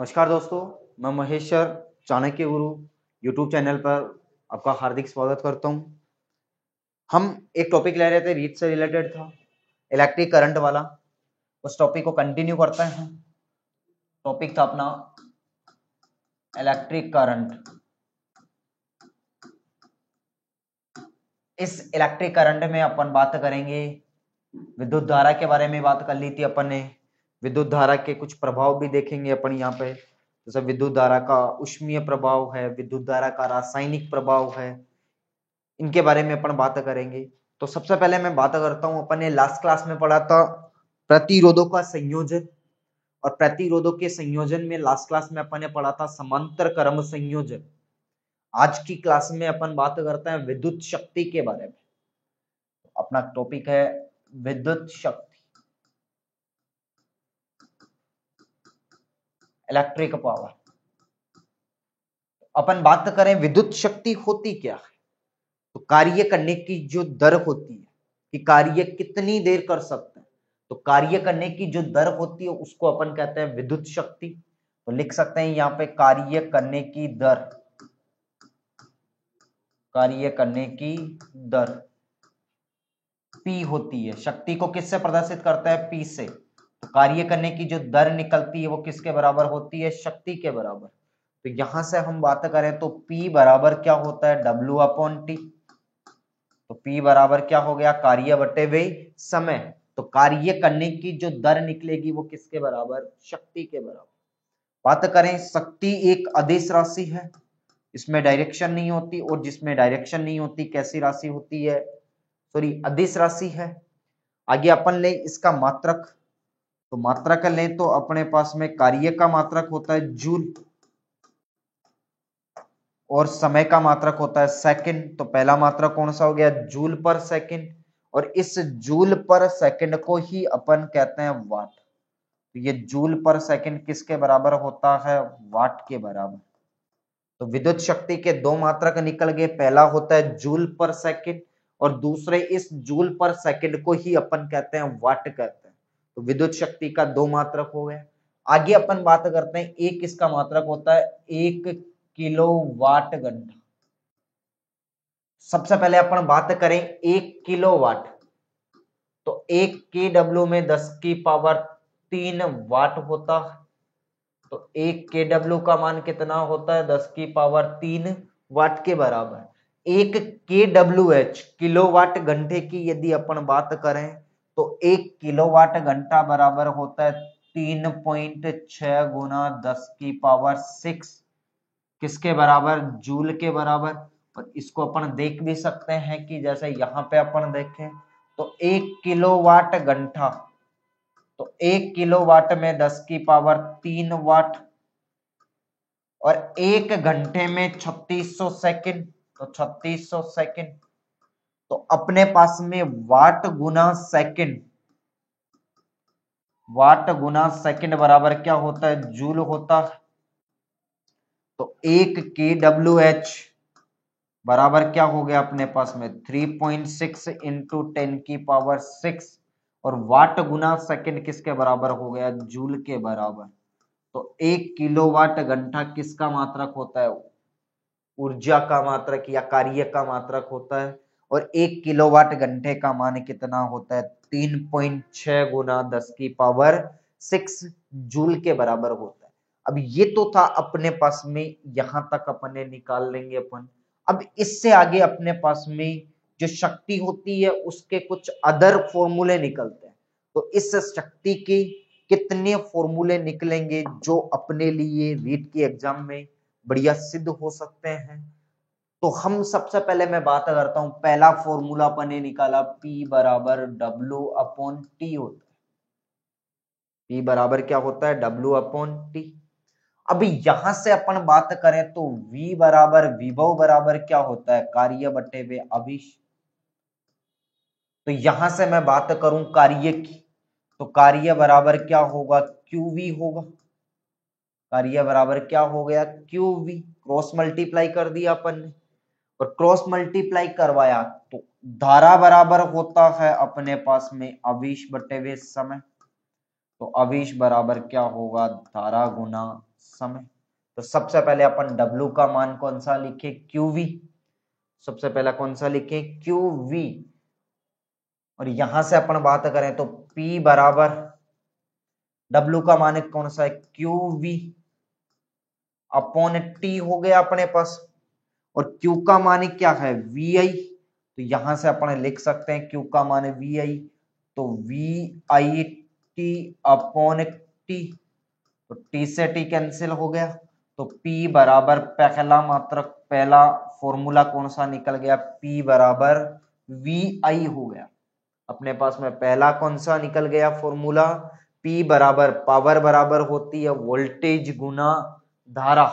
नमस्कार दोस्तों, मैं महेश सर चाणक्य गुरु यूट्यूब चैनल पर आपका हार्दिक स्वागत करता हूं। हम एक टॉपिक ले रहे थे, रीत से रिलेटेड था, इलेक्ट्रिक करंट वाला। उस टॉपिक को कंटिन्यू करते हैं। टॉपिक था अपना इलेक्ट्रिक करंट। इस इलेक्ट्रिक करंट में अपन बात करेंगे, विद्युत धारा के बारे में बात कर ली थी अपन ने। विद्युत धारा के कुछ प्रभाव भी देखेंगे अपन यहाँ पे, जैसे विद्युत धारा का ऊष्मीय प्रभाव है, विद्युत धारा का रासायनिक प्रभाव है, इनके बारे में अपन बात करेंगे। तो सबसे पहले मैं बात करता हूं, अपन ने लास्ट क्लास में पढ़ा था प्रतिरोधों का संयोजन, और प्रतिरोधों के संयोजन में लास्ट क्लास में अपन ने पढ़ा था समांतर क्रम संयोजन। आज की क्लास में अपन बात करते हैं विद्युत शक्ति के बारे में। अपना टॉपिक है विद्युत शक्ति, इलेक्ट्रिक पावर। अपन बात करें विद्युत शक्ति होती क्या है, तो कार्य करने की जो दर होती है कि कार्य कितनी देर कर सकते हैं, तो कार्य करने की जो दर होती है उसको अपन कहते हैं विद्युत शक्ति। तो लिख सकते हैं यहाँ पे कार्य करने की दर, कार्य करने की दर P होती है। शक्ति को किससे प्रदर्शित करता है? P से। तो कार्य करने की जो दर निकलती है वो किसके बराबर होती है? शक्ति के बराबर। तो यहां से हम बात करें तो P बराबर क्या होता है? W/T। तो P बराबर क्या हो गया? कार्य बटे वे समय। तो कार्य करने की जो दर निकलेगी वो किसके बराबर? शक्ति के बराबर। बात करें, शक्ति एक अदिश राशि है, इसमें डायरेक्शन नहीं होती, और जिसमें डायरेक्शन नहीं होती कैसी राशि होती है? सॉरी, अदिश राशि है। आगे अपन ले इसका मात्रक, तो मात्रक लें तो अपने पास में कार्य का मात्रक होता है जूल, और समय का मात्रक होता है सेकंड। तो पहला मात्रक कौन सा हो गया? जूल पर सेकंड। और इस जूल पर सेकंड को ही अपन कहते हैं वाट। तो ये जूल पर सेकंड किसके बराबर होता है? वाट के बराबर। तो विद्युत शक्ति के दो मात्रक निकल गए, पहला होता है जूल पर सेकंड, और दूसरे इस जूल पर सेकंड को ही अपन कहते हैं वाट कहते हैं। तो विद्युत शक्ति का दो मात्रक हो गया। आगे अपन बात करते हैं, एक इसका मात्रक होता है 1 किलोवाट घंटा। सबसे पहले अपन बात करें 1 किलोवाट, तो 1 kW में 10 की पावर 3 वाट होता है। तो 1 kW का मान कितना होता है? 10 की पावर 3 वाट के बराबर। 1 kWh किलोवाट घंटे की यदि अपन बात करें तो 1 किलोवाट घंटा बराबर होता है 3.6 गुना 10 की पावर 6 किसके बराबर? जूल के बराबर। और इसको अपन देख भी सकते हैं कि जैसे यहाँ पे अपन देखें तो 1 किलोवाट घंटा, तो 1 किलोवाट में 10 की पावर 3 वाट, और 1 घंटे में 3600 सेकंड, तो 3600 सेकंड। तो अपने पास में वाट गुना सेकंड, वाट गुना सेकंड बराबर क्या होता है? जूल होता है। तो 1 kWh बराबर क्या हो गया अपने पास में? 3.6 इंटू 10 की पावर 6, और वाट गुना सेकंड किसके बराबर हो गया? जूल के बराबर। तो 1 किलोवाट घंटा किसका मात्रक होता है? ऊर्जा का मात्रक या कार्य का मात्रक होता है। और 1 किलोवाट घंटे का मान कितना होता है? 3.6 गुना 10 की पावर 6 जूल के बराबर होता है। अब ये तो था अपने पास में, यहां तक अपने निकाल लेंगे अपन। अब इससे आगे अपने पास में जो शक्ति होती है उसके कुछ अदर फॉर्मूले निकलते हैं। तो इस शक्ति के कितने फॉर्मूले निकलेंगे जो अपने लिए रीट की एग्जाम में बढ़िया सिद्ध हो सकते हैं। तो हम सबसे पहले मैं बात करता हूं, पहला फॉर्मूला अपन ने निकाला, P बराबर W/T होता है। P बराबर क्या होता है? W/T। अभी यहां से अपन बात करें तो V बराबर विभव बराबर क्या होता है? कार्य बटे वे आवेश। तो यहां से मैं बात करूं कार्य की, तो कार्य बराबर क्या होगा? QV होगा। कार्य बराबर क्या हो गया? QV। क्रॉस मल्टीप्लाई कर दिया अपन ने, और क्रॉस मल्टीप्लाई करवाया तो धारा बराबर होता है अपने पास में आवेश बटे वे समय। तो आवेश बराबर क्या होगा, धारा गुना समय। तो सबसे पहले अपन W का मान कौन सा लिखे, QV। सबसे पहला कौन सा लिखे, QV। और यहां से अपन बात करें तो P बराबर W का मान कौन सा है, QV अपॉन T हो गया अपने पास। और Q का मान क्या है, VI। तो यहां से अपन लिख सकते हैं Q का मान VI, तो VIT अपॉन T। तो T से T कैंसिल हो गया, तो P बराबर पहला मात्रक, पहला फॉर्मूला कौन सा निकल गया, P बराबर VI हो गया। अपने पास में पहला कौन सा निकल गया फॉर्मूला, P बराबर पावर बराबर होती है वोल्टेज गुना धारा।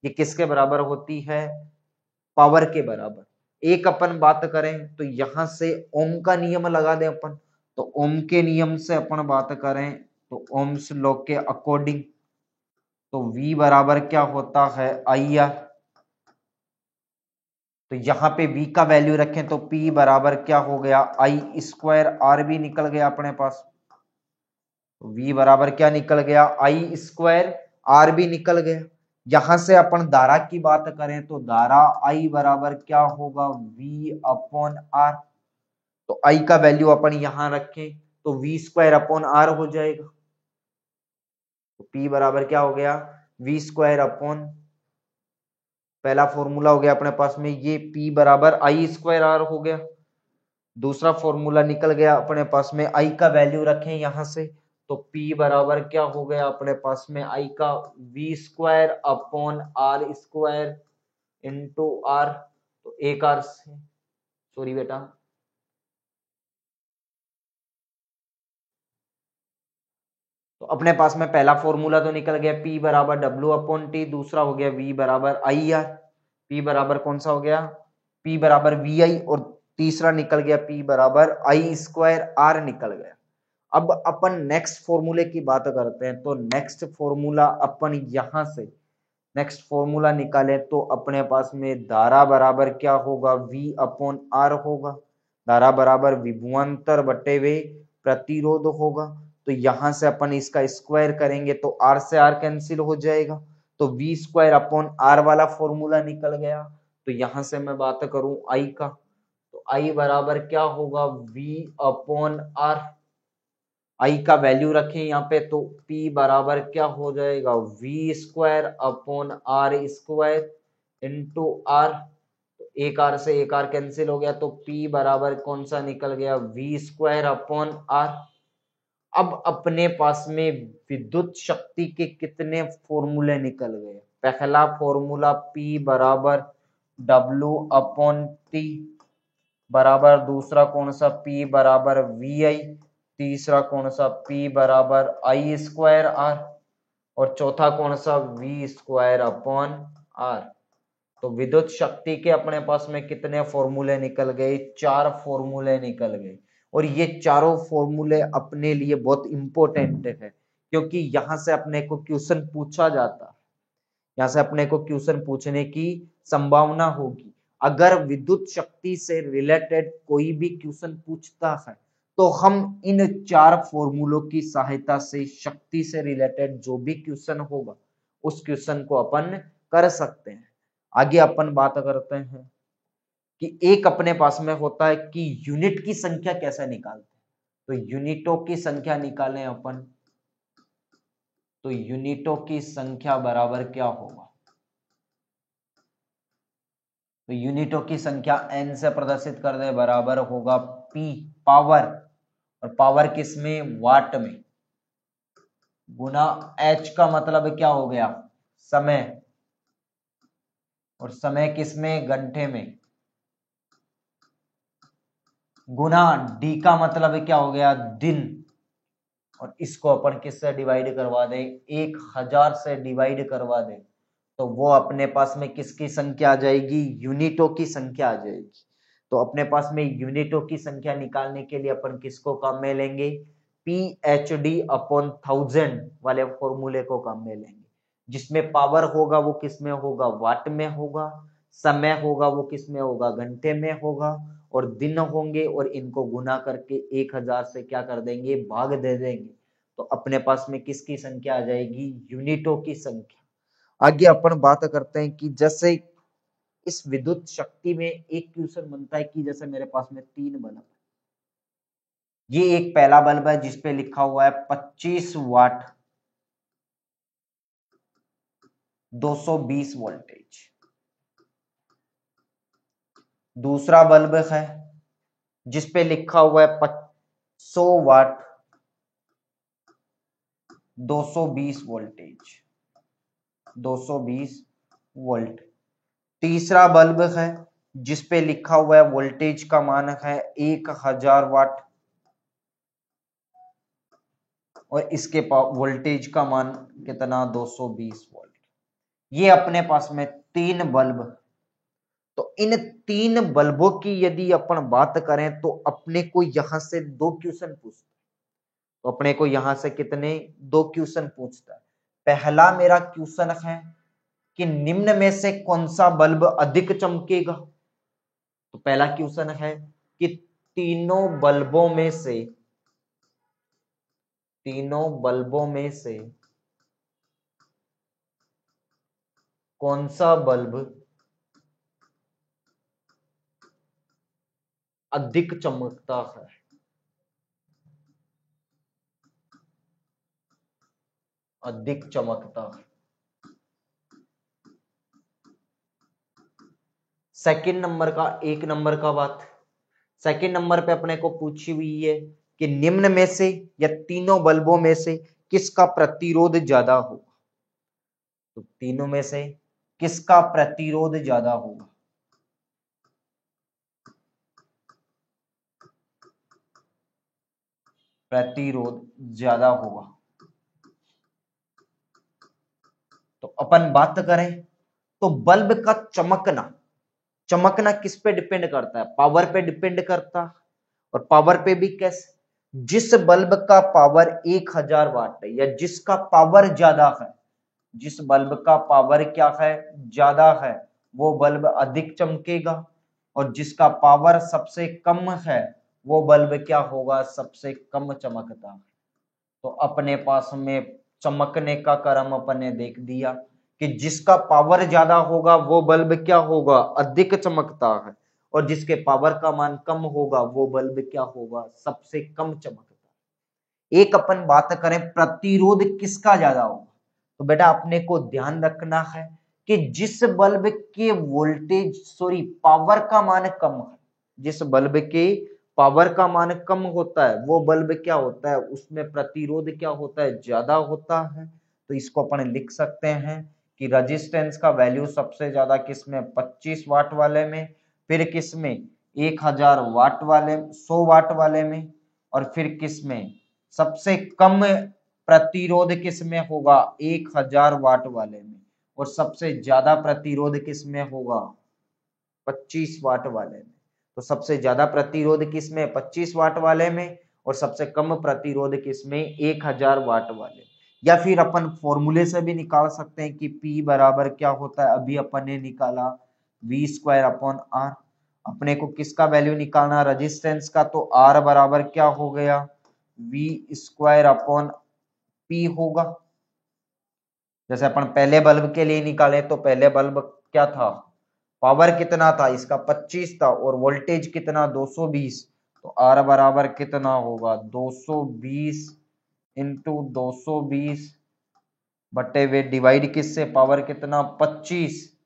ये किसके बराबर होती है, पावर के बराबर। एक अपन बात करें तो यहां से ओम का नियम लगा दें अपन, तो ओम के नियम से अपन बात करें तो ओम्स लॉ के अकॉर्डिंग तो V बराबर क्या होता है, IR। तो यहां पे V का वैल्यू रखें तो P बराबर क्या हो गया, I स्क्वायर, R भी निकल गया अपने पास। तो V बराबर क्या निकल गया, I स्क्वायर, R भी निकल गया। यहां से अपन धारा की बात करें तो धारा I बराबर क्या होगा, V अपॉन R। तो I का वैल्यू अपन यहां रखें तो V स्क्वायर अपॉन R हो जाएगा। तो P बराबर क्या हो गया, V स्क्वायर अपॉन, पहला फॉर्मूला हो गया अपने पास में ये P बराबर I स्क्वायर R हो गया। दूसरा फॉर्मूला निकल गया अपने पास में, I का वैल्यू रखें यहां से तो P बराबर क्या हो गया अपने पास में, I का V square upon R square into R। तो एक R से, सॉरी बेटा, तो अपने पास में पहला फॉर्मूला तो निकल गया P बराबर W अपॉन T, दूसरा हो गया V बराबर IR। P बराबर कौन सा हो गया, P बराबर VI, और तीसरा निकल गया P बराबर I स्क्वायर R निकल गया। अब अपन नेक्स्ट फॉर्मूले की बात करते हैं, तो नेक्स्ट फॉर्मूला अपन यहां से नेक्स्ट फॉर्मूला निकाले तो अपने पास में धारा बराबर क्या होगा, V अपॉन R होगा। धारा बराबर विभवांतर बटे वे प्रतिरोध होगा। तो यहां से अपन इसका स्क्वायर करेंगे तो R से R कैंसिल हो जाएगा, तो V स्क्वायर अपॉन R वाला फॉर्मूला निकल गया। तो यहां से मैं बात करूं I का, तो I बराबर क्या होगा, V अपॉन R। I का वैल्यू रखें यहाँ पे तो P बराबर क्या हो जाएगा, V square upon R square into R। तो एक R से एक R कैंसिल हो गया, तो P बराबर कौन सा निकल गया, V स्क्वायर अपॉन R। अब अपने पास में विद्युत शक्ति के कितने फॉर्मूले निकल गए। पहला फॉर्मूला P बराबर W अपॉन T बराबर, दूसरा कौन सा P बराबर VI, तीसरा कौन सा P बराबर I स्क्वायर R, और चौथा कौन सा V स्क्वायर अपॉन R। तो विद्युत शक्ति के अपने पास में कितने फॉर्मूले निकल गए, 4 फॉर्मूले निकल गए। और ये चारों फॉर्मूले अपने लिए बहुत इंपॉर्टेंट है, क्योंकि यहां से अपने को क्वेश्चन पूछा जाता है, यहां से अपने को क्वेश्चन पूछने की संभावना होगी। अगर विद्युत शक्ति से रिलेटेड कोई भी क्वेश्चन पूछता है तो हम इन 4 फॉर्मूलों की सहायता से शक्ति से रिलेटेड जो भी क्वेश्चन होगा उस क्वेश्चन को अपन कर सकते हैं। आगे अपन बात करते हैं कि एक अपने पास में होता है कि यूनिट की संख्या कैसे निकालते हैं। तो यूनिटों की संख्या निकालें अपन, तो यूनिटों की संख्या बराबर क्या होगा, तो यूनिटों की संख्या n से प्रदर्शित कर दे, बराबर होगा P पावर, और पावर किस में, वाट में, गुना h का मतलब क्या हो गया, समय, और समय किस में, घंटे में, गुना d का मतलब क्या हो गया, दिन, और इसको अपन किससे डिवाइड करवा दें, 1000 से डिवाइड करवा दें तो वो अपने पास में किसकी संख्या आ जाएगी, यूनिटों की संख्या आ जाएगी। तो अपने पास में यूनिटों की संख्या निकालने के लिए अपन किसको काम में लेंगे, PhD अपॉन 1000 वाले फॉर्मूले को काम में लेंगे, जिसमें पावर होगा वो किस में होगा, वाट में होगा, समय होगा वो किस में होगा, घंटे में होगा, और दिन होंगे, और इनको गुना करके 1000 से क्या कर देंगे, भाग दे देंगे। तो अपने पास में किसकी संख्या आ जाएगी, यूनिटों की संख्या। आगे अपन बात करते हैं कि जैसे इस विद्युत शक्ति में एक क्वेश्चन बनता है कि जैसे मेरे पास में 3 बल्ब, ये एक पहला बल्ब है जिसपे लिखा हुआ है 25 वाट 220 वोल्टेज। दूसरा बल्ब है जिसपे लिखा हुआ है 100 वाट 220 वोल्टेज 220 वोल्ट। तीसरा बल्ब है जिसपे लिखा हुआ है वोल्टेज का मान है 1000 वाट और इसके वोल्टेज का मान कितना 220 वोल्ट। ये अपने पास में 3 बल्ब। तो इन 3 बल्बों की यदि अपन बात करें तो अपने को यहां से 2 क्वेश्चन पूछता है। तो अपने को यहां से कितने 2 क्वेश्चन पूछता है। पहला मेरा क्वेश्चन है कि निम्न में से कौन सा बल्ब अधिक चमकेगा। तो पहला क्वेश्चन है कि तीनों बल्बों में से कौन सा बल्ब अधिक चमकता है। अधिक चमकता है। सेकंड नंबर का 1 नंबर का बात, सेकंड नंबर पे अपने को पूछी हुई है कि निम्न में से या तीनों बल्बों में से किसका प्रतिरोध ज्यादा होगा। तो तीनों में से किसका प्रतिरोध ज्यादा होगा। प्रतिरोध ज्यादा होगा। तो अपन बात करें तो बल्ब का चमकना किस पे डिपेंड करता है, पावर पे डिपेंड करता है। और पावर पे भी कैसे, जिस बल्ब का पावर 1000 वाट है या जिसका पावर ज्यादा है, जिस बल्ब का पावर क्या है ज्यादा है, वो बल्ब अधिक चमकेगा। और जिसका पावर सबसे कम है वो बल्ब क्या होगा, सबसे कम चमकता है। तो अपने पास में चमकने का क्रम अपने देख दिया कि जिसका पावर ज्यादा होगा वो बल्ब क्या होगा, अधिक चमकता है। और जिसके पावर का मान कम होगा वो बल्ब क्या होगा, सबसे कम चमकता है। एक अपन बात करें प्रतिरोध किसका ज्यादा होगा। तो बेटा अपने को ध्यान रखना है कि जिस बल्ब के पावर का मान कम है, जिस बल्ब के पावर का मान कम होता है वो बल्ब क्या होता है, उसमें प्रतिरोध क्या होता है, ज्यादा होता है। तो इसको अपन लिख सकते हैं कि रेजिस्टेंस का वैल्यू सबसे ज्यादा किसमें, 25 वाट वाले में, फिर किसमें 1000 वाट वाले, 100 वाट वाले में, और फिर किसमें सबसे कम प्रतिरोध किसमें होगा, 1000 वाट वाले में। और सबसे ज्यादा प्रतिरोध किसमें होगा, 25 वाट वाले में। तो सबसे ज्यादा प्रतिरोध किसमें, 25 वाट वाले में, और सबसे कम प्रतिरोध किसमें, 1000 वाट वाले। या फिर अपन फॉर्मूले से भी निकाल सकते हैं कि P बराबर क्या होता है, अभी अपन ने निकाला V² अपॉन R। अपने को किसका वैल्यू निकालना, रेजिस्टेंस का, तो R बराबर क्या हो गया, V² अपॉन P होगा। जैसे अपन पहले बल्ब के लिए निकाले तो पहले बल्ब क्या था, पावर कितना था इसका 25 था और वोल्टेज कितना 220। तो R बराबर कितना होगा 220 इंटू 220 बटे हुए डिवाइड किससे, पावर कितना 25,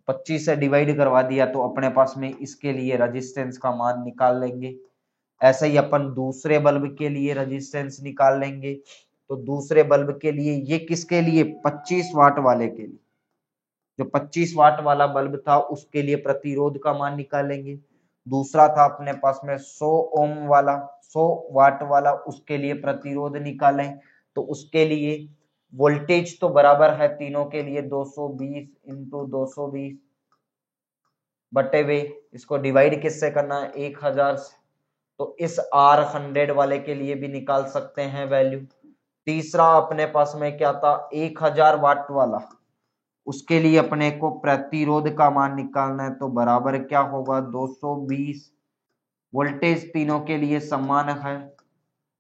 25 से डिवाइड करवा दिया तो अपने पास में इसके लिए रेजिस्टेंस का मान निकाल लेंगे। ऐसे ही अपन दूसरे बल्ब के लिए रेजिस्टेंस निकाल लेंगे। तो दूसरे बल्ब के लिए ये किसके लिए, 25 वाट वाले के लिए, जो 25 वाट वाला बल्ब था उसके लिए प्रतिरोध का मान निकालेंगे। दूसरा था अपने पास में 100 ओम वाला, 100 वाट वाला, उसके लिए प्रतिरोध निकालें। तो उसके लिए वोल्टेज तो बराबर है तीनों के लिए 220 इंटू 220 बटे हुए, इसको डिवाइड किससे करना है 1000 से। तो इस R100 वाले के लिए भी निकाल सकते हैं वैल्यू। तीसरा अपने पास में क्या था 1000 वाट वाला, उसके लिए अपने को प्रतिरोध का मान निकालना है। तो बराबर क्या होगा 220, वोल्टेज तीनों के लिए समान है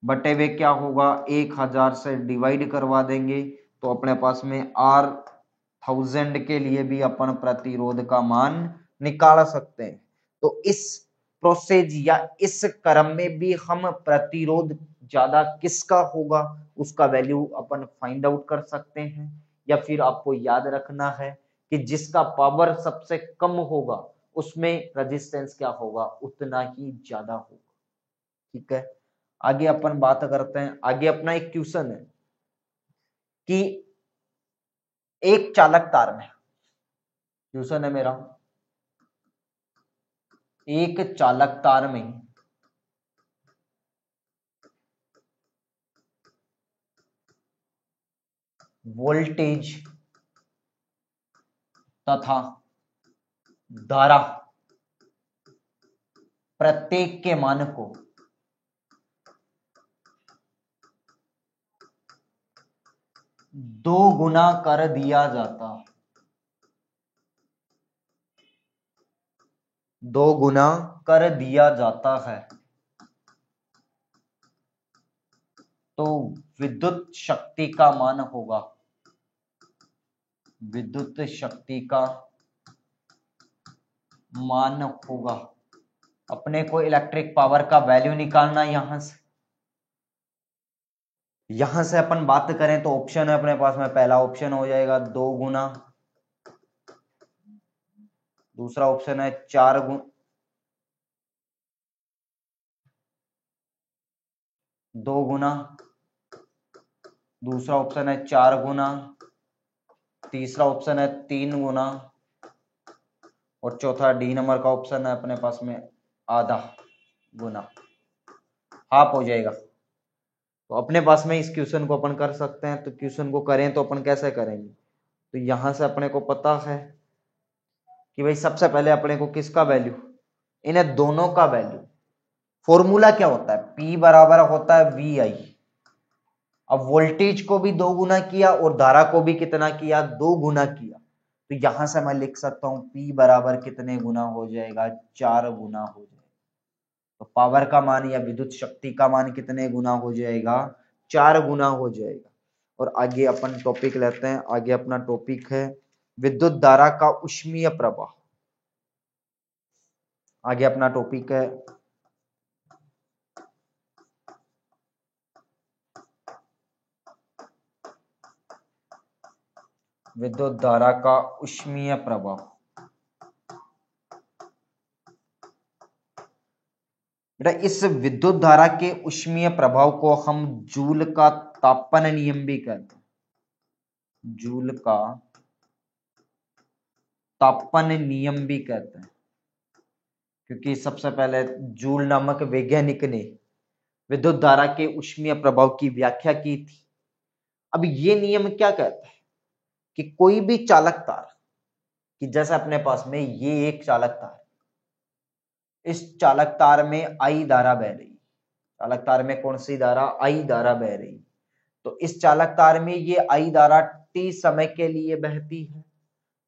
बटे हुए क्या होगा 1000 से डिवाइड करवा देंगे तो अपने पास में R1000 के लिए भी अपन प्रतिरोध का मान निकाल सकते हैं। तो इस प्रोसेस या इस क्रम में भी हम प्रतिरोध ज्यादा किसका होगा उसका वैल्यू अपन फाइंड आउट कर सकते हैं, या फिर आपको याद रखना है कि जिसका पावर सबसे कम होगा उसमें रेजिस्टेंस क्या होगा उतना ही ज्यादा होगा। ठीक है, आगे अपन बात करते हैं। आगे अपना एक क्वेश्चन है कि एक चालक तार में, क्वेश्चन है मेरा, एक चालक तार में वोल्टेज तथा धारा प्रत्येक के मान को दो गुना कर दिया जाता है, दो गुना कर दिया जाता है, तो विद्युत शक्ति का मान होगा, विद्युत शक्ति का मान होगा। अपने को इलेक्ट्रिक पावर का वैल्यू निकालना, यहां से अपन बात करें तो ऑप्शन है अपने पास में, पहला ऑप्शन हो जाएगा 2 गुना, दूसरा ऑप्शन है 4 गुना, 2 गुना, दूसरा ऑप्शन है 4 गुना, तीसरा ऑप्शन है 3 गुना, और चौथा डी नंबर का ऑप्शन है अपने पास में आधा गुना, हाफ हो जाएगा। तो अपने पास में इस क्वेश्चन को अपन कर सकते हैं। तो क्वेश्चन को करें तो अपन कैसे करेंगे, तो यहां से अपने को पता है कि भाई सबसे पहले अपने को किसका वैल्यू, इन्हें दोनों का वैल्यू, फॉर्मूला क्या होता है, P बराबर होता है VI। अब वोल्टेज को भी 2 गुना किया और धारा को भी कितना किया, 2 गुना किया, तो यहां से मैं लिख सकता हूं P बराबर कितने गुना हो जाएगा, 4 गुना हो जाएगा। तो पावर का मान या विद्युत शक्ति का मान कितने गुना हो जाएगा, 4 गुना हो जाएगा। और आगे अपन टॉपिक लेते हैं। आगे अपना टॉपिक है विद्युत धारा का ऊष्मीय प्रवाह। आगे अपना टॉपिक है विद्युत धारा का ऊष्मीय प्रवाह। बेटा इस विद्युत धारा के ऊष्मीय प्रभाव को हम जूल का तापन नियम भी कहते हैं, जूल का तापन नियम भी कहते हैं, क्योंकि सबसे पहले जूल नामक वैज्ञानिक ने विद्युत धारा के ऊष्मीय प्रभाव की व्याख्या की थी। अब ये नियम क्या कहता है कि कोई भी चालक तार, कि जैसे अपने पास में ये एक चालक तार, इस चालक तार में आई धारा बह रही, चालक तार में कौन सी धारा, आई धारा बह रही, तो इस चालक तार में ये आई धारा टी समय के लिए बहती है।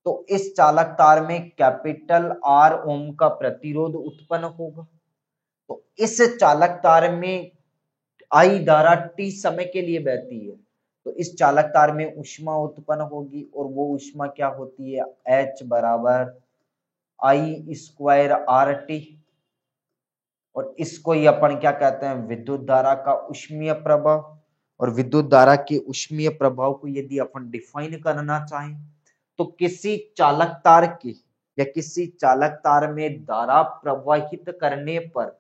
तो इस चालक तार में कैपिटल R ओम का प्रतिरोध उत्पन्न होगा। तो इस चालक तार में आई धारा टी समय के लिए बहती है, तो इस चालक तार में ऊष्मा उत्पन्न होगी, और वो ऊष्मा क्या होती है, H बराबर I स्क्वायर RT। और इसको ही अपन क्या कहते हैं, विद्युत धारा का ऊष्मीय प्रभाव। और विद्युत धारा के ऊष्मीय प्रभाव को यदि अपन डिफाइन करना चाहें तो किसी चालक तार के या किसी चालक तार में धारा प्रवाहित करने पर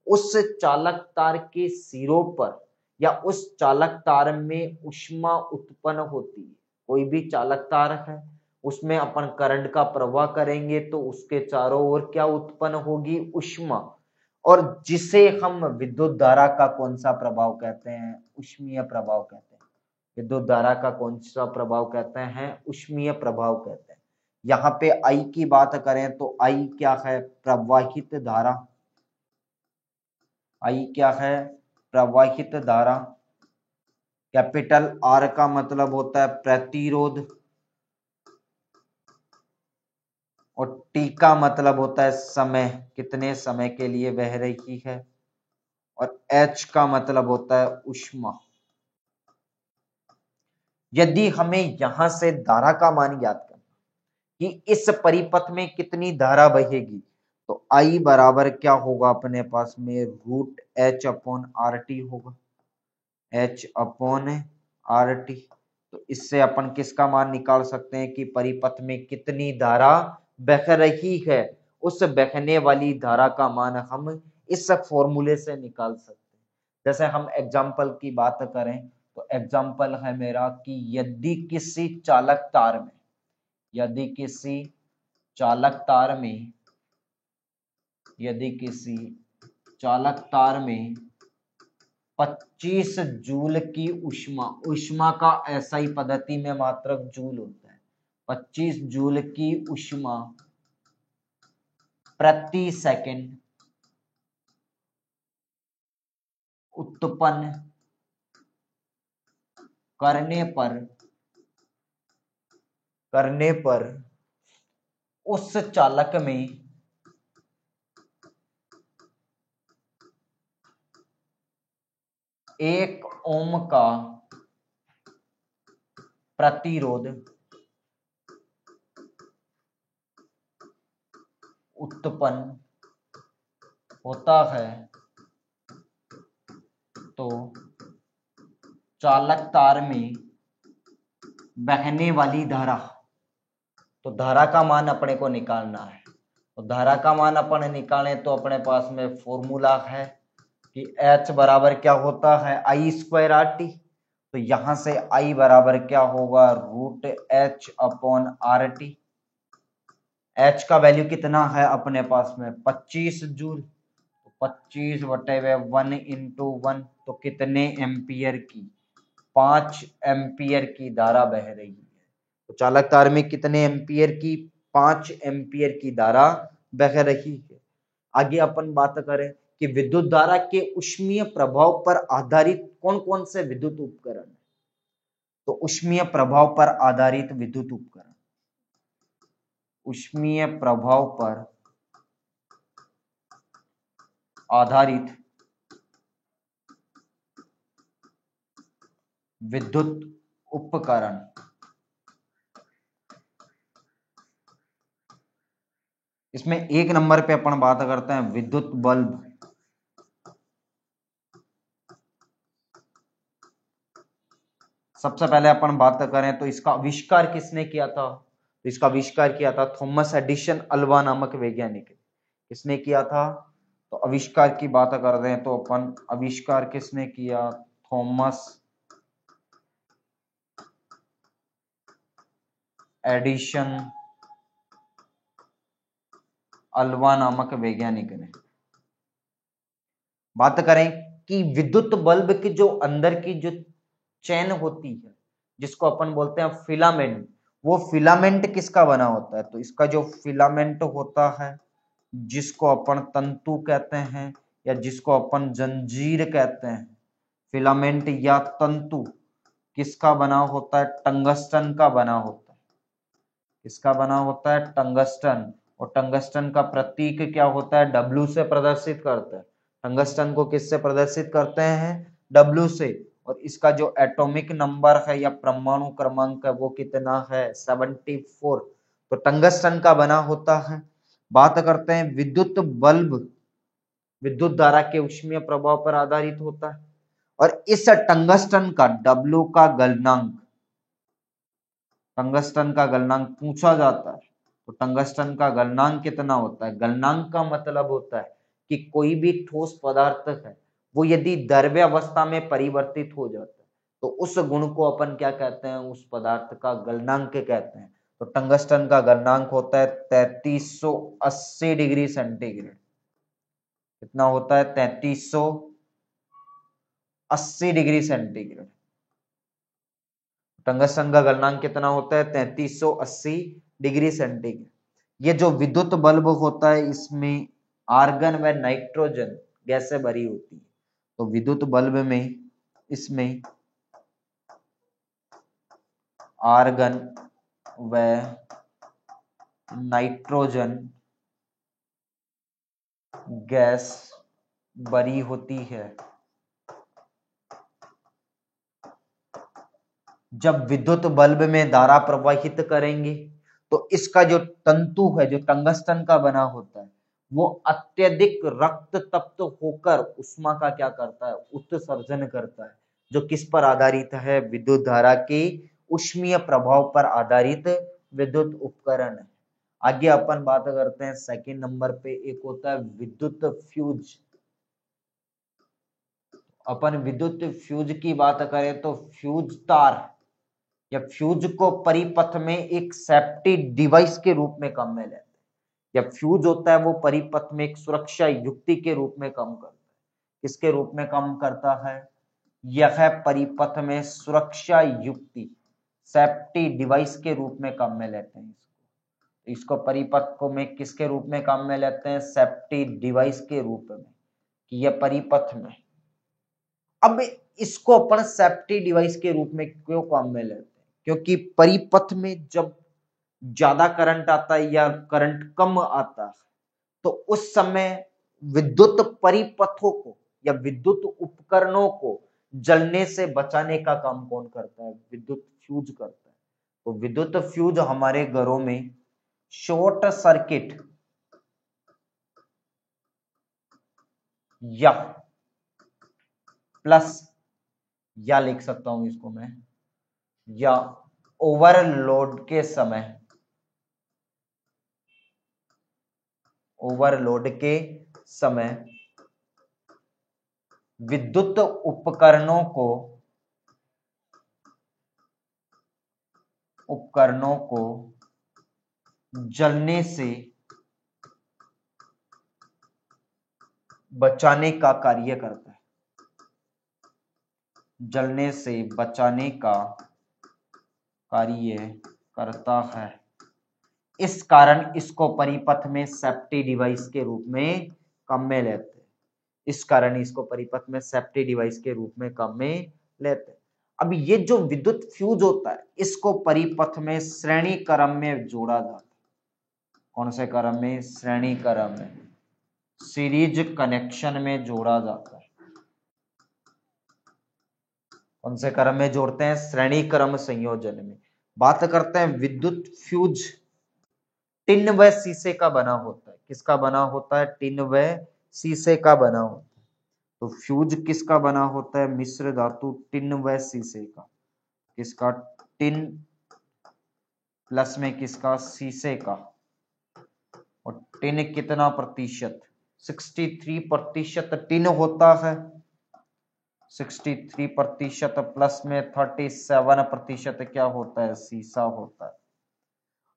उस चालक तार के सिरों पर या उस चालक तार में ऊष्मा उत्पन्न होती है। कोई भी चालक तार है उसमें अपन करंट का प्रवाह करेंगे तो उसके चारों ओर क्या उत्पन्न होगी, ऊष्मा, और जिसे हम विद्युत धारा का कौन सा प्रभाव कहते हैं, ऊष्मीय प्रभाव कहते हैं। विद्युत धारा का कौन सा प्रभाव कहते हैं, ऊष्मीय प्रभाव कहते हैं। यहाँ पे आई की बात करें तो आई क्या है, प्रवाहित धारा। आई क्या है, प्रवाहित धारा। कैपिटल आर का मतलब होता है प्रतिरोध, और टी का मतलब होता है समय, कितने समय के लिए बह रही है। और H का मतलब होता है ऊष्मा। यदि हमें यहां से धारा का मान ज्ञात करना कि इस परिपथ में कितनी धारा बहेगी, तो I बराबर क्या होगा अपने पास में root H upon R T होगा, H अपॉन आर टी। तो इससे अपन किसका मान निकाल सकते हैं कि परिपथ में कितनी धारा बह रही है, उस बहने वाली धारा का मान हम इस फॉर्मूले से निकाल सकते हैं। जैसे हम एग्जाम्पल की बात करें तो एग्जाम्पल है मेरा कि यदि किसी चालक तार में, यदि किसी चालक तार में, यदि किसी चालक तार में 25 जूल की ऊष्मा, ऊष्मा का एसआई पद्धति में मात्रक जूल होता है, 25 जूल की ऊष्मा प्रति सेकंड उत्पन्न करने पर उस चालक में 1 ओम का प्रतिरोध उत्पन्न होता है, तो चालक तार में बहने वाली धारा, तो धारा का मान अपने को निकालना है। तो धारा का मान अपन निकालें तो अपने पास में फॉर्मूला है कि H बराबर क्या होता है आई स्क्वायर आर टी। तो यहां से I बराबर क्या होगा root H upon R T. H का वैल्यू कितना है अपने पास में 25 जूल, तो 25 बटे 1 इंटू 1, तो कितने एम्पियर की, 5 एम्पियर की धारा बह रही है। तो चालक तार में कितने एम्पियर की, 5 एम्पियर की धारा बह रही है। आगे अपन बात करें कि विद्युत धारा के ऊष्मीय प्रभाव पर आधारित कौन कौन से विद्युत उपकरण है। तो ऊष्मीय प्रभाव पर आधारित विद्युत उपकरण, ऊष्मीय प्रभाव पर आधारित विद्युत उपकरण, इसमें 1 नंबर पे अपन बात करते हैं विद्युत बल्ब। सबसे पहले अपन बात करें तो इसका आविष्कार किसने किया था, तो इसका आविष्कार किया था थॉमस एडिशन अल्वा नामक वैज्ञानिक। किसने किया था, तो आविष्कार की बात कर रहे हैं तो अपन आविष्कार किसने किया, थॉमस एडिशन अल्वा नामक वैज्ञानिक ने। बात करें कि विद्युत बल्ब की जो अंदर की जो चैन होती है जिसको अपन बोलते हैं फिलामेंट, वो फिलामेंट किसका बना होता है, तो इसका जो फिलामेंट होता है जिसको अपन तंतु कहते हैं या जिसको अपन जंजीर कहते हैं, फिलामेंट या तंतु किसका बना होता है, टंगस्टन का बना होता है। किसका बना होता है, टंगस्टन। और टंगस्टन का प्रतीक क्या होता है, W से प्रदर्शित करते हैं। टंगस्टन को किससे प्रदर्शित करते हैं, W से। और इसका जो एटॉमिक नंबर है या परमाणु क्रमांक है वो कितना है 74। तो टंगस्टन का बना होता है। बात करते हैं विद्युत बल्ब विद्युत धारा के ऊष्मीय प्रभाव पर आधारित होता है। और इस टंगस्टन का W का गलनांक, टंगस्टन का गलनांक पूछा जाता है। तो टंगस्टन का गलनांक कितना होता है, गलनांक का मतलब होता है कि कोई भी ठोस पदार्थ है वो यदि द्रव्य अवस्था में परिवर्तित हो जाता है तो उस गुण को अपन क्या कहते हैं, उस पदार्थ का गलनांक कहते हैं। तो टंगस्टन का गलनांक होता है 3380 डिग्री सेंटीग्रेड। कितना होता है 3380 डिग्री सेंटीग्रेड। टंगस्टन का गलनांक कितना होता है 3380 डिग्री सेंटीग्रेड। ये जो विद्युत बल्ब होता है इसमें आर्गन व नाइट्रोजन गैसें भरी होती है। तो विद्युत बल्ब में इसमें आर्गन व नाइट्रोजन गैस बरी होती है। जब विद्युत बल्ब में धारा प्रवाहित करेंगे तो इसका जो तंतु है, जो टंगस्टन का बना होता है, वो अत्यधिक रक्त तप्त होकर उष्मा का क्या करता है, उत्सर्जन करता है, जो किस पर आधारित है, विद्युत धारा के ऊष्मीय प्रभाव पर आधारित विद्युत उपकरण है। आगे अपन बात करते हैं सेकंड नंबर पे, एक होता है विद्युत फ्यूज। अपन विद्युत फ्यूज की बात करें तो फ्यूज तार या फ्यूज को परिपथ में एक सेफ्टी डिवाइस के रूप में काम में लेते हैं। या फ्यूज होता है वो परिपथ में एक सुरक्षा युक्ति के रूप में काम करता है। किसके रूप में काम करता है? यह परिपथ में सुरक्षा युक्ति, सेफ्टी डिवाइस के रूप में काम में लेते हैं। इसको परिपथ को में किसके रूप में काम में लेते हैं? सेफ्टी डिवाइस के रूप में, कि यह परिपथ में। अब इसको अपन सेफ्टी डिवाइस के रूप में क्यों काम में लेते हैं? क्योंकि परिपथ में जब ज्यादा करंट आता है या करंट कम आता है तो उस समय विद्युत परिपथों को या विद्युत उपकरणों को जलने से बचाने का काम कौन करता है? विद्युत फ्यूज करता है। तो विद्युत फ्यूज हमारे घरों में शॉर्ट सर्किट या प्लस, या लिख सकता हूं इसको मैं, या ओवरलोड के समय, ओवरलोड के समय विद्युत उपकरणों को जलने से बचाने का कार्य करता है। जलने से बचाने का कार्य करता है। इस कारण इसको परिपथ में सेफ्टी डिवाइस के रूप में काम में लेते हैं। इस कारण इसको परिपथ में सेफ्टी डिवाइस के रूप में काम में लेते हैं। अब ये जो विद्युत फ्यूज होता है इसको परिपथ में श्रेणी क्रम में जोड़ा जाता है। कौन से क्रम में? श्रेणी क्रम में, सीरीज कनेक्शन में जोड़ा जाता है। कौन से क्रम में जोड़ते हैं? श्रेणी क्रम संयोजन में। बात करते हैं विद्युत फ्यूज टिन व शीशे का बना होता है। किसका बना होता है? टिन व शीशे का बना होता है। तो फ्यूज किसका बना होता है? मिश्र धातु टिन व शीशे का। किसका? टिन प्लस में किसका? शीशे का। और टिन कितना प्रतिशत? 63% टिन होता है। 63% प्लस में 37% क्या होता है? शीशा होता है।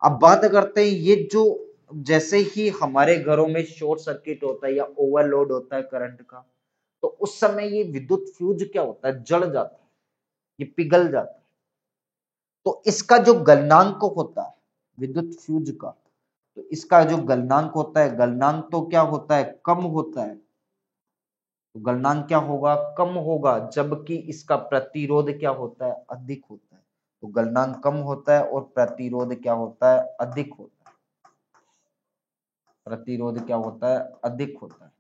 अब बात करते हैं ये जो, जैसे ही हमारे घरों में शॉर्ट सर्किट होता है या ओवरलोड होता है करंट का, तो उस समय ये विद्युत फ्यूज क्या होता है? जल जाता है, ये पिघल जाता है। तो इसका जो गलनांक होता है विद्युत फ्यूज का, तो इसका जो गलनांक होता है, गलनांक तो क्या होता है? कम होता है। तो गलनांक क्या होगा? कम होगा, जबकि इसका प्रतिरोध क्या होता है? अधिक होता है। तो गलनांक कम होता है और प्रतिरोध क्या होता है? अधिक होता है। प्रतिरोध क्या होता है? अधिक होता है।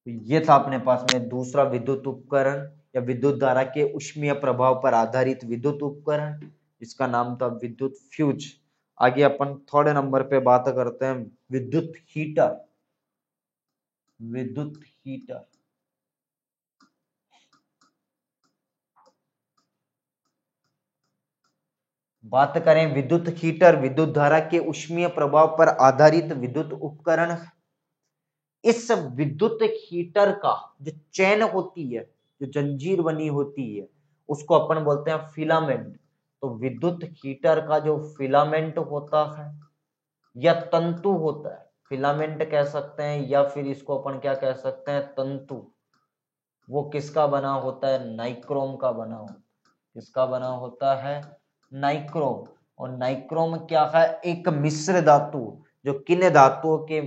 तो ये था अपने पास में दूसरा विद्युत उपकरण या विद्युत धारा के ऊष्मीय प्रभाव पर आधारित विद्युत उपकरण, इसका नाम था विद्युत फ्यूज। आगे अपन थर्ड नंबर पे बात करते हैं विद्युत हीटर। विद्युत हीटर, बात करें विद्युत हीटर, विद्युत धारा के ऊष्मीय प्रभाव पर आधारित विद्युत उपकरण। इस विद्युत हीटर का जो चेन होती है, जो जंजीर बनी होती है, उसको अपन बोलते हैं फिलामेंट। तो विद्युत हीटर का जो फिलामेंट होता है या तंतु होता है, फिलामेंट कह सकते हैं या फिर इसको अपन क्या कह सकते हैं? तंतु। वो किसका बना होता है? नाइक्रोम का बना होता है। किसका बना होता है? नाइक्रोम। और नाइक्रोम क्या है? एक मिश्र धातु, जो किन धातुओं के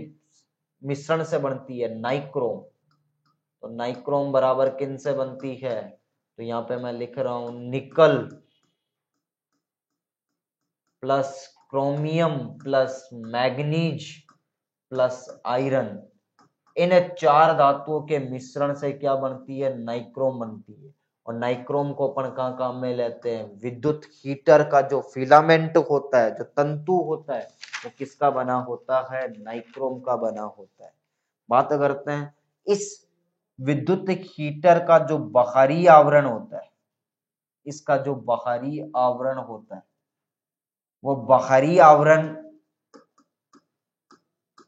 मिश्रण से बनती है? नाइक्रोम। तो नाइक्रोम बराबर किन से बनती है? तो यहां पे मैं लिख रहा हूं nickel plus chromium plus manganese plus iron. इन 4 धातुओं के मिश्रण से क्या बनती है, नाइक्रोम बनती है। और नाइक्रोम को अपन कहाँ काम में लेते हैं, विद्युत हीटर का जो फिलामेंट होता है, जो तंतु होता है, वो किसका बना होता है, नाइक्रोम का बना होता है। बात करते हैं इस विद्युत हीटर का जो बाहरी आवरण होता है, इसका जो बाहरी आवरण होता है, वो बाहरी आवरण,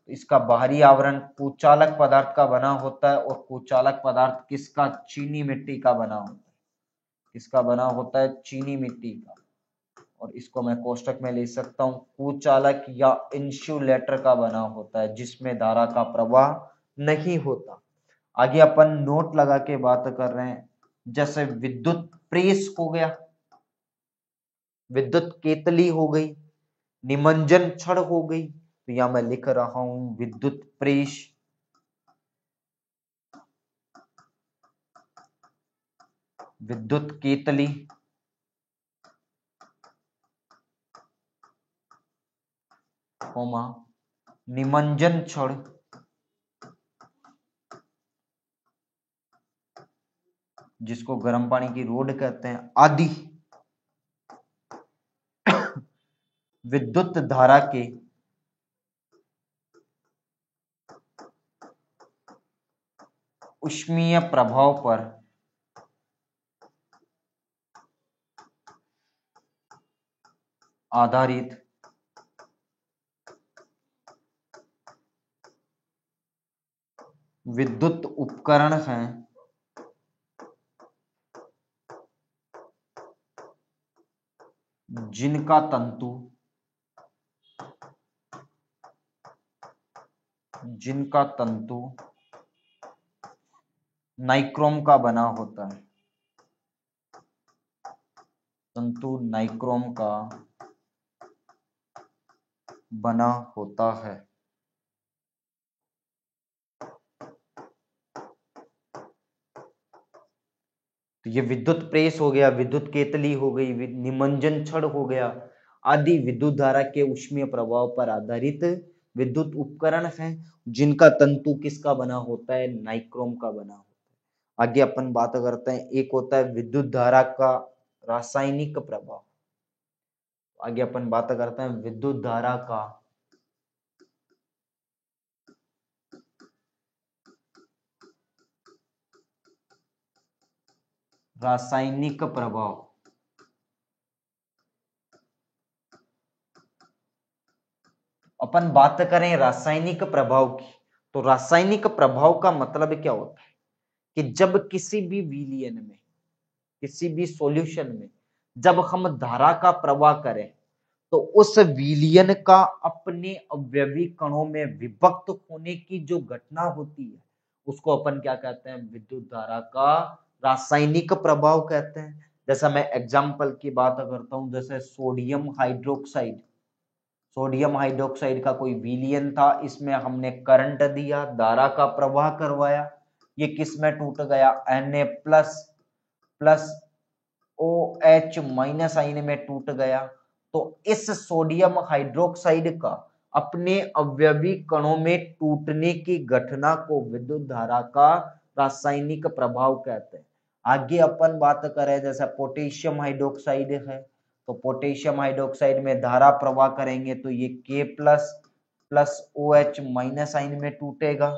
इसका बाहरी आवरण कुचालक पदार्थ का बना होता है। और कुचालक पदार्थ किसका, चीनी मिट्टी का बना होता है। किसका बना होता है, चीनी मिट्टी का। और इसको मैं कोष्टक में ले सकता हूं, कुचालक या इंसुलेटर का बना होता है, जिसमें धारा का प्रवाह नहीं होता। आगे अपन नोट लगा के बात कर रहे हैं, जैसे विद्युत प्रेस हो गया, विद्युत केतली हो गई, निमंजन छड़ हो गई। तो यहां मैं लिख रहा हूं विद्युत प्रेस, विद्युत केतली, निमंजन छड़, जिसको गर्म पानी की रोड कहते हैं, आदि विद्युत धारा के ऊष्मीय प्रभाव पर आधारित विद्युत उपकरण हैं, जिनका तंतु नाइक्रोम का बना होता है। तंतु नाइक्रोम का बना होता है। तो ये विद्युत प्रेस हो गया, विद्युत केतली हो गई, निमंजन छड़ हो गया, आदि विद्युत धारा के ऊष्मीय प्रभाव पर आधारित विद्युत उपकरण हैं, जिनका तंतु किसका बना होता है, नाइक्रोम का बना होता है। आगे अपन बात करते हैं, एक होता है विद्युत धारा का रासायनिक प्रभाव। आगे अपन बात करते हैं विद्युत धारा का रासायनिक प्रभाव। अपन बात करें रासायनिक प्रभाव की, तो रासायनिक प्रभाव का मतलब क्या होता है कि जब किसी भी विलयन में, किसी भी सॉल्यूशन में जब हम धारा का प्रवाह करें, तो उस विलयन का अपने अवयवी कणों में विभक्त होने की जो घटना होती है, उसको अपन क्या कहते हैं, विद्युत धारा का रासायनिक प्रभाव कहते हैं। जैसा मैं एग्जाम्पल की बात करता हूं, जैसे सोडियम हाइड्रोक्साइड, सोडियम हाइड्रोक्साइड का कोई विलयन था, इसमें हमने करंट दिया, धारा का प्रवाह करवाया, ये किस में टूट गया, Na plus OH minus ion में टूट गया। तो इस सोडियम हाइड्रोक्साइड का अपने अवयवी कणों में टूटने की घटना को विद्युत धारा का रासायनिक प्रभाव कहते हैं। आगे अपन बात करें, जैसे पोटेशियम हाइड्रोक्साइड है, तो पोटेशियम हाइड्रोक्साइड में धारा प्रवाह करेंगे तो ये K plus OH minus ion में टूटेगा।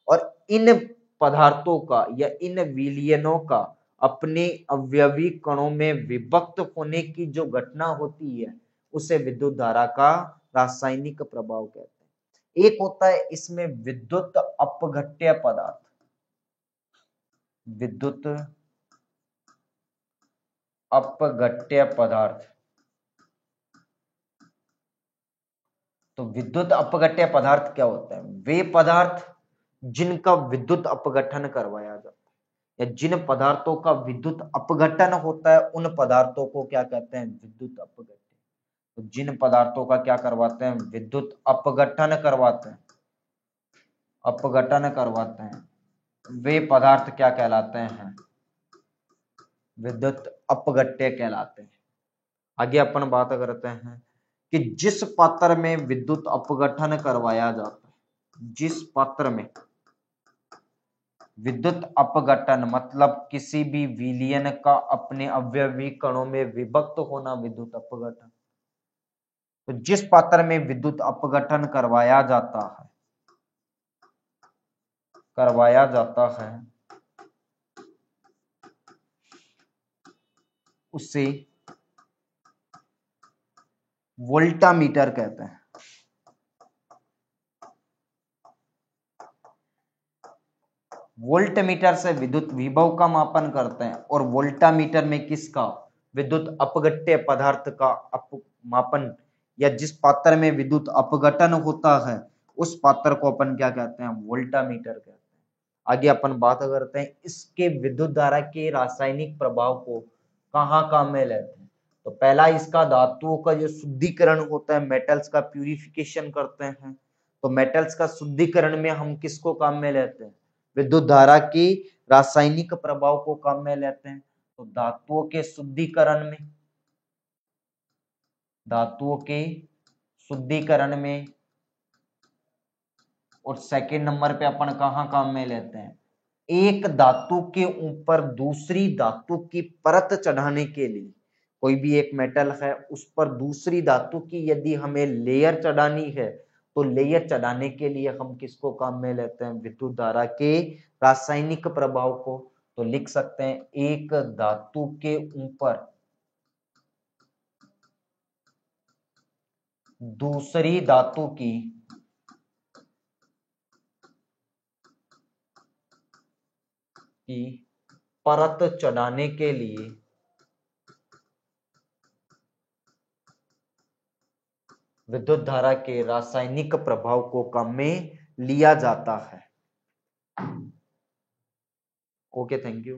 और इन पदार्थों का या इन विलयनों का अपने अवयवी कणों में विभक्त होने की जो घटना होती है, उसे विद्युत धारा का रासायनिक प्रभाव कहते हैं। एक होता है इसमें विद्युत अपघट्य पदार्थ, विद्युत अपघट्य पदार्थ। तो विद्युत अपघट्य पदार्थ क्या होता है, वे पदार्थ जिनका विद्युत अपघटन करवाया जाता है, या जिन पदार्थों का विद्युत अपघटन होता है, उन पदार्थों को क्या कहते हैं, विद्युत अपघट्य। तो जिन पदार्थों का क्या करवाते हैं, विद्युत अपघटन करवाते हैं, अपघटन करवाते हैं, वे पदार्थ क्या कहलाते हैं, विद्युत अपघट्य कहलाते हैं। आगे अपन बात करते हैं कि जिस पात्र में विद्युत अपघटन करवाया जाता है, जिस पात्र में विद्युत अपघटन मतलब किसी भी विलयन का अपने अवयवी कणों में विभक्त होना विद्युत अपघटन। तो जिस पात्र में विद्युत अपघटन करवाया जाता है उसे वोल्टामीटर कहते हैं। वोल्टमीटर से विद्युत विभव का मापन करते हैं और वोल्टामीटर में किसका, विद्युत अपघट्य पदार्थ का मापन, या जिस पात्र में विद्युत अपघटन होता है उस पात्र को अपन क्या कहते हैं, वोल्टामीटर कहते हैं। आगे अपन बात करते हैं इसके विद्युत धारा के रासायनिक प्रभाव को कहाँ काम में लेते हैं। तो पहला इसका धातुओं का जो शुद्धिकरण होता है, मेटल्स का प्यूरिफिकेशन करते हैं। तो मेटल्स का शुद्धिकरण में हम किसको काम में लेते हैं, विद्युत धारा की रासायनिक प्रभाव को काम में लेते हैं। तो धातुओं के शुद्धिकरण में और सेकंड नंबर पे अपन कहाँ काम में लेते हैं, एक धातु के ऊपर दूसरी धातु की परत चढ़ाने के लिए, कोई भी एक मेटल है उस पर दूसरी धातु की यदि हमें लेयर चढ़ानी है तो लेयर चढ़ाने के लिए हम किसको काम में लेते हैं, विद्युत धारा के रासायनिक प्रभाव को। तो लिख सकते हैं एक धातु के ऊपर दूसरी धातु की परत चढ़ाने के लिए विद्युत धारा के रासायनिक प्रभाव को काम में लिया जाता है। Okay, thank you.